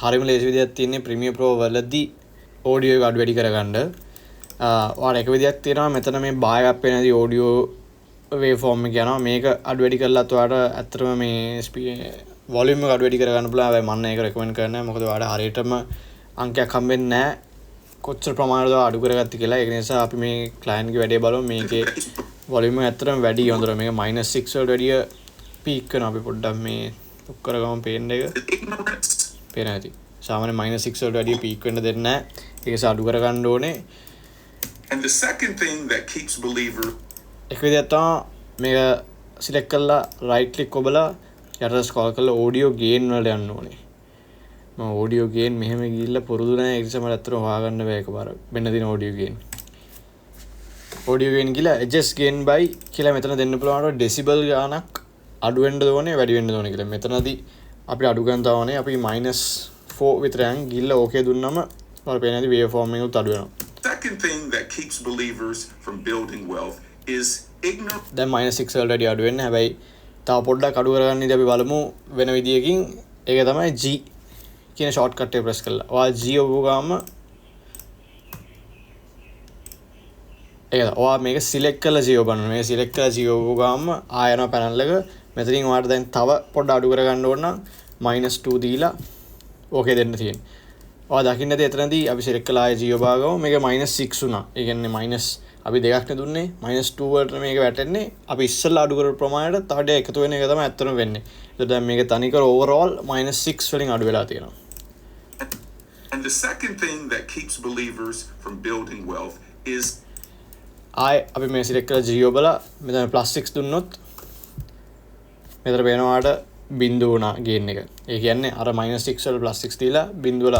හරියම ලේසි විදියක් තියෙන්නේ Premiere Pro වලදී audio එක අඩු වැඩි කරගන්න. ඔයාලා එක විදියක් තියෙනවා මෙතන මේ buy up වෙනදී audio waveform එක යනවා. මේක අඩු වැඩි කරලත් ඔයාලට ඇත්තටම මේ volume එක අඩු වැඩි කරගන්න පුළුවන්. හැබැයි මම ඒක recommend කරන්නේ නැහැ. මොකද ඔයාලට හරියටම අංකයක් හම්බෙන්නේ නැහැ. කොච්චර ප්‍රමාණයද අඩු කරගත්තේ කියලා. ඒක නිසා අපි මේ client ගේ වැඩේ බලමු. මේකේ volume එක ඇත්තටම වැඩි හොඳට. මේක -6 වලට වැඩිය peak කරනවා. අපි පොඩ්ඩක් මේ look කරගමු පේන්න එක. පේන ඇති. සාමාන්‍ය -6 වලට වැඩිය peak වෙන්න දෙන්නේ නැහැ. ඒක නිසා අඩු කරගන්න ඕනේ. And the second thing that keeps believer එක විදිහක් තමයි මේක select කරලා right click ඔබලා යට scroll කරලා audio gain වලට යන්න ඕනේ. මම audio gain මෙහෙම ගිහිල්ලා පුරුදු නැහැ. ඒ නිසා මට අතට හොයාගන්න බෑ එකපාර. මෙන්න දින audio gain. audio gain කියලා adjust gain by කියලා මෙතන දෙන්න පුළුවන් decibel ගානක් අඩු වෙන්න ඕනේ වැඩි වෙන්න ඕනේ කියලා. මෙතනදී අපි අඩු ගන්න තවනේ අපි -4 විතර යන් ගිහිල්ලා okay දුන්නම ඔයාලා පේන ඇති waveform එක උත් අඩු වෙනවා. second thing that keeps believers from building wealth is ignorance. දැන් -6 වලට වැඩි අඩු වෙන්නේ. හැබැයි තව පොඩ්ඩක් අඩු කරගන්න ඉතින් අපි බලමු වෙන විදියකින්. ඒක තමයි G කියන shortcut එක press කරලා. ඔයා G ඔබ ගාම ඒක ඔයා මේක select කරලා G ඔබන්න. මේක select කරලා G ඔබ ගාම ආයන panel එක මෙතනින් ඔයාලට දැන් තව පොඩ්ඩක් අඩු කරගන්න ඕන නම් -2 දීලා okay දෙන්න තියෙන්නේ. ඔයා දකින්න ඇති එතනදී අපි select කළා ආයේ G ඔබ ගාම මේක -6 වුණා. ඒ කියන්නේ අපි දෙකක් නේ දුන්නේ -2 වලට මේක වැටෙන්නේ. අපි ඉස්සෙල්ලා අඩු කරපු ප්‍රමාණයට තව ටික එකතු වෙන එක තමයි ඇත්තටම වෙන්නේ. ඒත් දැන් මේක තනිකර overall -6 වලින් අඩු වෙලා තියෙනවා. And the second thing that keeps believers from building wealth is අපි මේ select කරලා G ඔබලා මෙතන +6 දුන්නොත් මෙතන පේනවාට බිංදුව වුණා gain එක. ඒ කියන්නේ අර -6 වල +6 දීලා බිංදුව වල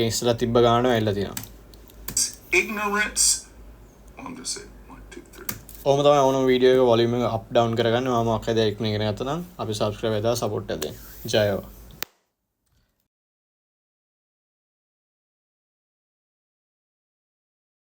ඒ ඉස්සලා තිබ්බ ගානම ඇවිල්ලා තියෙනවා. ignorance on this 1 2 3. ඔහොම තමයි ඕනම වීඩියෝ එක වොලියුම් එක අප් ඩවුන් කරගන්න. මම මොකක්ද ඉක්මනින් ඉගෙන ගත්තා නම් අපි subscribe වෙලා support එක දෙන්න. ජය වේවා.